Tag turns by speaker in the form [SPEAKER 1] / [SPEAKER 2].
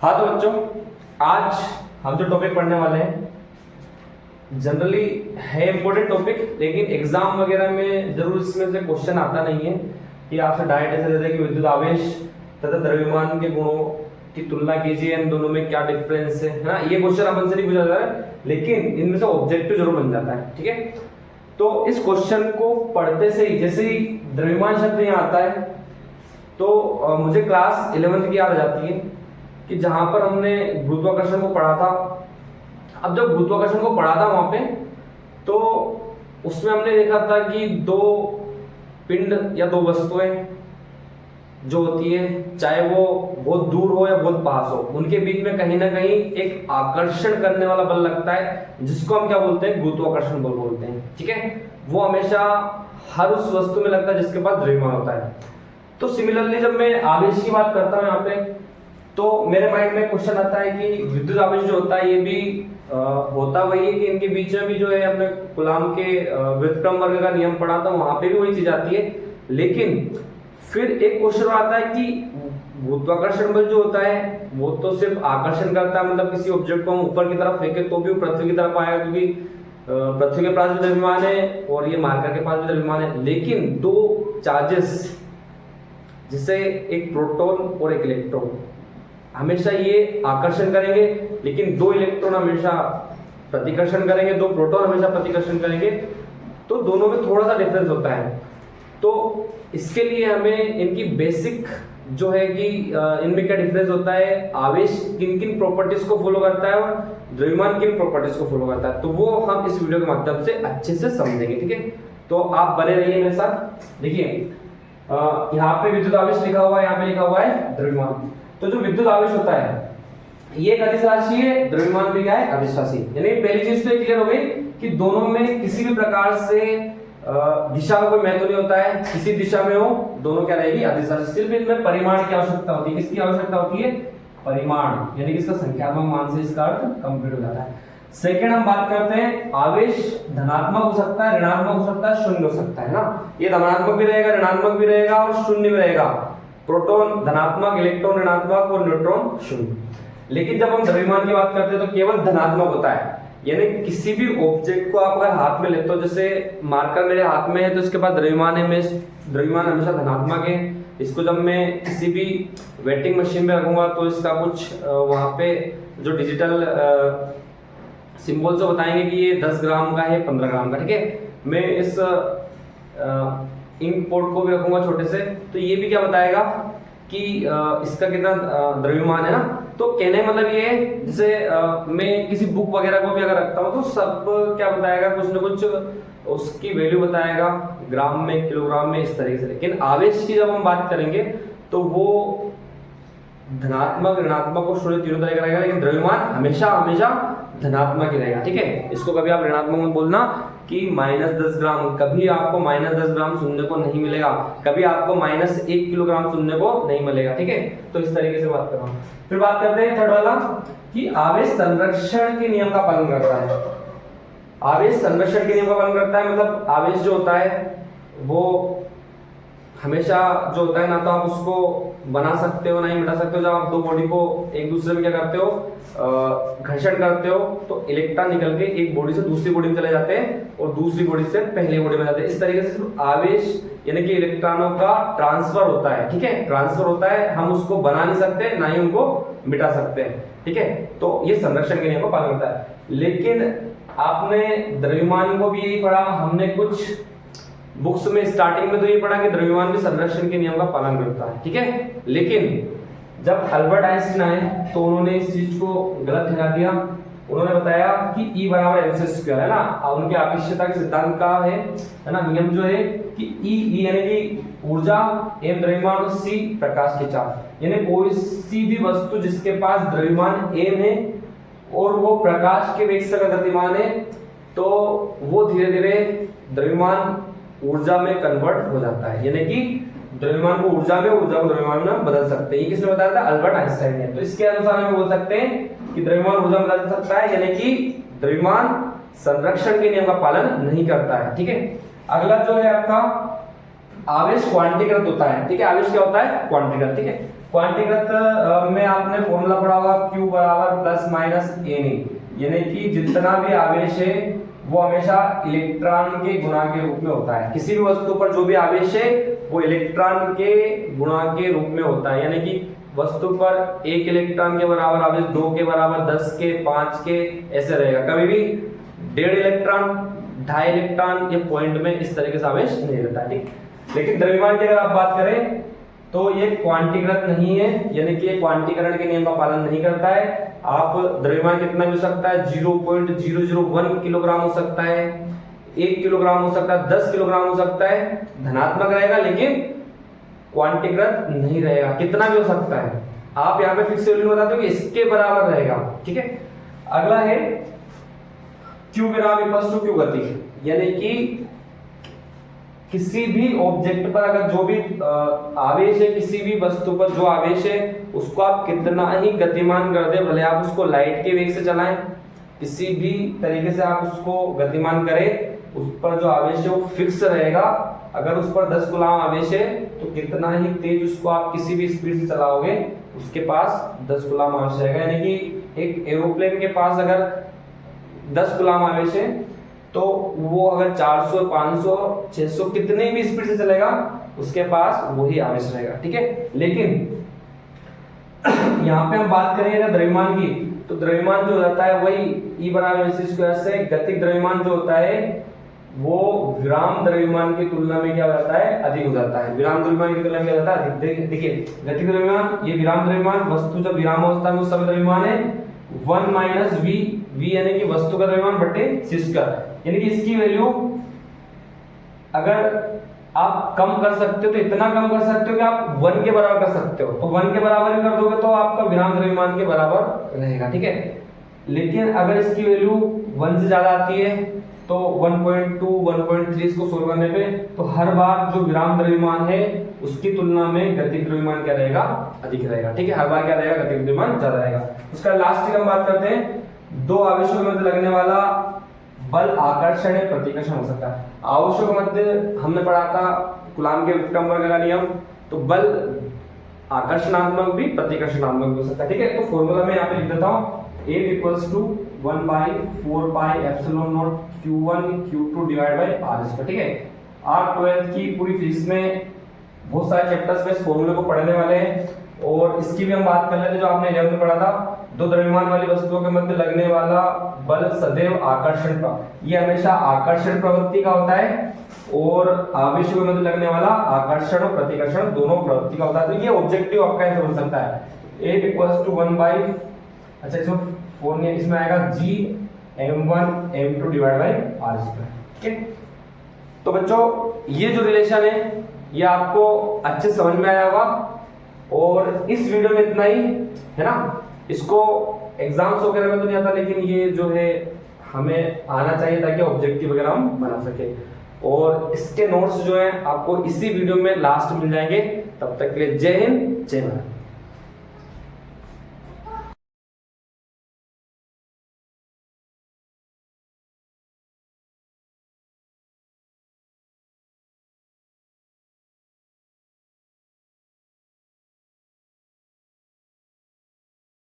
[SPEAKER 1] हाँ तो बच्चों, आज हम जो टॉपिक पढ़ने वाले हैं जनरली है इम्पोर्टेंट टॉपिक, लेकिन एग्जाम वगैरह में जरूर इसमें से क्वेश्चन आता नहीं है कि आपसे डायरेक्ट ऐसे देते हैं कि विद्युत आवेश तथा द्रव्यमान के गुणों की तुलना कीजिए, इन दोनों में क्या डिफरेंस है ना। ये क्वेश्चन अपन से नहीं पूछा जाता है, लेकिन इनमें से ऑब्जेक्टिव जरूर बन जाता है। ठीक है, तो इस क्वेश्चन को पढ़ते से ही जैसे ही द्रव्यमान शब्द यहाँ आता है तो मुझे क्लास 11th की याद आ जाती है कि जहां पर हमने गुरुत्वाकर्षण को पढ़ा था। अब जब गुरुत्वाकर्षण को पढ़ा था वहां पे तो उसमें हमने देखा था कि दो पिंड या दो वस्तुएं जो होती है, चाहे वो बहुत दूर हो या बहुत पास हो, उनके बीच में कहीं ना कहीं एक आकर्षण करने वाला बल लगता है, जिसको हम क्या बोलते हैं, गुरुत्वाकर्षण बल बोलते हैं। ठीक है, वो हमेशा हर उस वस्तु में लगता है जिसके पास द्रव्यमान होता है। तो सिमिलरली जब मैं आवेश की बात करता हूं यहाँ पे, तो मेरे माइंड में क्वेश्चन आता है कि विद्युत आवेश जो होता है ये भी होता वही है कि इनके बीच में भी जो है हमने कूलॉम के व्युत्क्रम वर्ग का नियम पढ़ा था, वहां पे भी वही चीज आती है। लेकिन फिर एक क्वेश्चन आता है कि गुरुत्वाकर्षण बल जो होता है वो तो सिर्फ आकर्षण करता है, मतलब किसी ऑब्जेक्ट को हम ऊपर की तरफ फेंके तो भी पृथ्वी की तरफ आएगा, क्योंकि पृथ्वी के पास भी द्रव्यमान है और ये मार्कर के पास भी द्रव्यमान है। लेकिन दो चार्जेस जिसे एक प्रोटॉन और एक इलेक्ट्रॉन हमेशा ये आकर्षण करेंगे, लेकिन दो इलेक्ट्रॉन हमेशा प्रतिकर्षण करेंगे, दो प्रोटॉन हमेशा प्रतिकर्षण करेंगे, तो दोनों में थोड़ा सा डिफरेंस होता है। तो इसके लिए हमें इनकी बेसिक जो है कि इनमें क्या डिफरेंस होता है, आवेश किन किन प्रॉपर्टीज को फॉलो करता है और द्रव्यमान किन प्रॉपर्टीज को फॉलो करता है, तो वो हम इस वीडियो के माध्यम से अच्छे से समझेंगे। ठीक है, तो आप बने रहिए मेरे साथ। देखिए यहाँ पे विद्युत आवेश लिखा हुआ है, यहाँ पे लिखा हुआ है द्रव्यमान। तो जो विद्युत आवेश होता है ये एक अदिश राशि है, द्रव्यमान भी क्या है, अदिश राशि। यानी पहली चीज तो क्लियर हो गई कि दोनों में किसी भी प्रकार से दिशा का कोई महत्व नहीं होता है, किसी दिशा में हो दोनों क्या रहेगी, अदिश राशि। सिर्फ इनमें परिमाण की आवश्यकता होती है। किसकी आवश्यकता होती है, परिमाण, यानी कि इसका संख्यात्मक मान से इसका अर्थ कंप्लीट हो जाता है। सेकंड हम बात करते हैं, आवेश धनात्मक हो सकता है, ऋणात्मक हो सकता है, शून्य हो सकता है ना। ये धनात्मक भी रहेगा, ऋणात्मक भी रहेगा और शून्य भी रहेगा। प्रोटॉन धनात्मक, इलेक्ट्रॉन ऋणात्मक और न्यूट्रॉन शून्य। लेकिन जब हम द्रव्यमान की बात करते हैं तो केवल धनात्मक होता है। यानी किसी भी ऑब्जेक्ट को आप अगर हाथ में लेते हो, जैसे मार्कर मेरे हाथ में है तो इसके पास द्रव्यमान है, द्रव्यमान हमेशा धनात्मक है। इसको जब मैं किसी भी वेटिंग मशीन में रखूंगा तो इसका कुछ वहां पे जो डिजिटल सिंबल जो बताएंगे कि ये 10 ग्राम का है, 15 ग्राम का। ठीक है, मैं इस इंक पोर्ट को भी रखूंगा छोटे से, तो ये भी क्या बताएगा कि इसका कितना द्रव्यमान है ना। तो कहने मतलब ये है, जैसे मैं किसी बुक वगैरह को भी अगर रखता हूँ तो सब क्या बताएगा, कुछ ना कुछ उसकी वैल्यू बताएगा, ग्राम में, किलोग्राम में, इस तरीके से। लेकिन आवेश की जब हम बात करेंगे तो वो धनात्मक, ऋणात्मक और शून्य तीनों तरह का रहेगा, लेकिन द्रव्यमान हमेशा हमेशा धनात्मक ही रहेगा। ठीक है, इसको कभी आप ऋणात्मक मत बोलना कि -10 ग्राम, कभी आपको -10 ग्राम सुनने को नहीं मिलेगा, कभी आपको -1 किलोग्राम सुनने को नहीं मिलेगा। ठीक है, तो इस तरीके से बात कर रहा हूं। फिर बात करते हैं थर्ड वाला कि आवेश संरक्षण के नियम का पालन करता है। आवेश संरक्षण के नियम का पालन करता है, मतलब आवेश जो होता है वो हमेशा जो होता है ना, तो आप उसको बना सकते हो ना ही मिटा सकते हो। जब आप दो बॉडी को एक दूसरे में क्या करते हो, घर्षण करते हो, तो इलेक्ट्रॉन निकल के एक बॉडी से दूसरी बॉडी में चले जाते हैं और दूसरी बॉडी से पहली बॉडी में जाते हैं। इस तरीके से आवेश यानी कि इलेक्ट्रॉनों का ट्रांसफर होता है। ठीक है, ट्रांसफर होता है, हम उसको बना नहीं सकते ना ही उनको मिटा सकते हैं। ठीक है, तो ये संरक्षण के नियम का पालन करता है। लेकिन आपने द्रव्यमान को भी यही पढ़ा, हमने कुछ बुक्स में स्टार्टिंग में तो ये पढ़ा कि द्रव्यमान भी संरक्षण के नियम का पालन करता है। ठीक है, लेकिन जब अल्बर्ट आइंस्टीन आए तो उन्होंने इस चीज को गलत ठहरा दिया। उन्होंने बताया कि E बराबर mc स्क्वायर है ना, उनके आपेक्षिकता के सिद्धांत का है ना, नियम जो है कि E यानी कि ऊर्जा, m द्रव्यमान और c प्रकाश की चाल। यानी कोई सी भी वस्तु जिसके पास द्रव्यमान m है और वो प्रकाश के वेग से गतिमान है, तो वो धीरे धीरे द्रव्यमान ऊर्जा में कन्वर्ट हो जाता है। यानी कि द्रव्यमान को ऊर्जा में, ऊर्जा को द्रव्यमान में बदल सकते हैं। ये किसने बताया था, अल्बर्ट आइंस्टाइन ने। तो इसके अनुसार हम बोल सकते हैं कि द्रव्यमान ऊर्जा में बदल सकता है, यानी कि द्रव्यमान संरक्षण के नियम का पालन नहीं करता है। ठीक है, अगला जो है आपका आवेश क्वांटीकृत होता है, ठीक है। आवेश क्या होता है? क्वांटीकृत, ठीक है। क्वांटीकृत में आपने फॉर्मूला पढ़ा होगा Q बराबर प्लस माइनस NE, यानी कि जितना भी आवेश है वो हमेशा इलेक्ट्रॉन के गुणा के रूप में होता है। किसी भी वस्तु पर जो भी आवेश है वो इलेक्ट्रॉन के गुणा के रूप में होता है, यानी कि वस्तु पर 1 इलेक्ट्रॉन के बराबर आवेश 2 के बराबर 10 के 5 के ऐसे रहेगा। कभी भी 1.5 इलेक्ट्रॉन 2.5 इलेक्ट्रॉन ये पॉइंट में इस तरीके से आवेश नहीं रहता, ठीक। लेकिन द्रव्यमान की अगर आप बात करें तो ये क्वांटीकृत नहीं है, यानी कि ये क्वांटीकरण के नियम का पालन नहीं करता है। आप द्रव्यमान कितना भी हो सकता है, 0.001 किलोग्राम हो सकता है, 1 किलोग्राम हो सकता है, 10 किलोग्राम हो सकता है, धनात्मक रहेगा लेकिन क्वांटीकृत नहीं रहेगा। कितना भी हो सकता है, आप यहाँ पे फिक्स वैल्यू बताते हो कि इसके बराबर रहेगा, ठीक है। अगला है Q विराम इक्वल्स टू Q गति, यानी कि किसी भी ऑब्जेक्ट पर अगर जो भी आवेश है, किसी भी वस्तु पर जो आवेश है उसको आप कितना ही गतिमान कर दे, भले आप उसको लाइट के वेग से चलाएं, किसी भी तरीके से आप उसको गतिमान करें, उस पर जो आवेश है वो फिक्स रहेगा। अगर उस पर 10 कूलाम आवेश है तो कितना ही तेज उसको आप किसी भी स्पीड से चलाओगे उसके पास 10 कूलाम आवेश रहेगा। यानी कि एक एरोप्लेन के पास अगर 10 कूलाम आवेश है तो वो अगर 400 500 600 कितने भी स्पीड से चलेगा उसके पास वही आवेश रहेगा, ठीक है। लेकिन यहाँ पे हम बात करें अगर द्रव्यमान की, तो द्रव्यमान जो होता है वही E बराबर mc स्क्वायर से, गतिज द्रव्यमान जो होता है वो विराम द्रव्यमान की तुलना में क्या हो जाता है, अधिक हो जाता है। विराम द्रव्यमान की तुलना में क्या होता है, अधिक। देखिए गतिज द्रव्यमान, ये विराम द्रव्यमान, वस्तु जब विराम अवस्था में उस समय द्रव्यमान है 1 माइनस v, यानी कि वस्तु का द्रव्यमान बटे c स्क्वायर, यानी कि इसकी वैल्यू अगर आप कम कर सकते हो तो इतना कम कर सकते हो कि आप 1 के बराबर कर सकते हो, तो 1 के बराबर भी कर दोगे तो आपका विराम द्रव्यमान के बराबर रहेगा, ठीक है। लेकिन अगर इसकी वैल्यू 1 से ज्यादा आती है तो 1.2 1.3 इसको सोल्व करने पे तो हर बार जो विराम द्रव्यमान है उसकी तुलना में गतिज द्रव्यमान क्या रहेगा, अधिक रहेगा, ठीक है। हर बार क्या रहेगा, गतिज द्रव्यमान ज्यादा रहेगा। उसका लास्ट हम बात करते हैं, दो आवेशों के मध्य लगने वाला बल आकर्षण या प्रतिकर्षण हो सकता है। आवेशों के मध्य हमने पढ़ा था कूलाम के व्युत्क्रम वर्ग का नियम, तो बल आकर्षणात्मक भी प्रतिकर्षणात्मक भी हो सकता है, ठीक है। तो फॉर्मूला मैं यहाँ पे लिख देता हूँ, F equals to 1/4 pi epsilon not Q1 Q2 divide by R square, ठीक है। आप 12th की पूरी फिजिक्स में बहुत सारे चैप्टर्स में इस फॉर्मूले को पढ़ने वाले हैं, और इसकी भी हम बात कर लेते हैं जो आपने 11th में पढ़ा था। दो द्रव्यमान वाली वस्तुओं के मध्य लगने वाला बल सदैव आकर्षण का, ये हमेशा आकर्षण प्रवृत्ति का होता है, और आवेशों के मध्य लगने वाला आकर्षण और प्रतिकर्षण दोनों प्रवृत्ति का होता है। तो ये ऑब्जेक्टिव आपका आंसर हो सकता है, F इक्वल्स टू 1/, अच्छा इसमें 4 नहीं, इसमें आएगा G m1 m2 divide by R square, ठीक है। तो बच्चों ये जो रिलेशन है ये आपको अच्छे समझ में आया होगा, और इस वीडियो में इतना ही है ना। इसको एग्जाम्स वगैरह में तो नहीं आता, लेकिन ये जो है हमें आना चाहिए ताकि ऑब्जेक्टिव वगैरह हम बना सके। और इसके नोट्स जो है आपको इसी वीडियो में लास्ट मिल जाएंगे। तब तक के लिए जय हिंद जय भारत।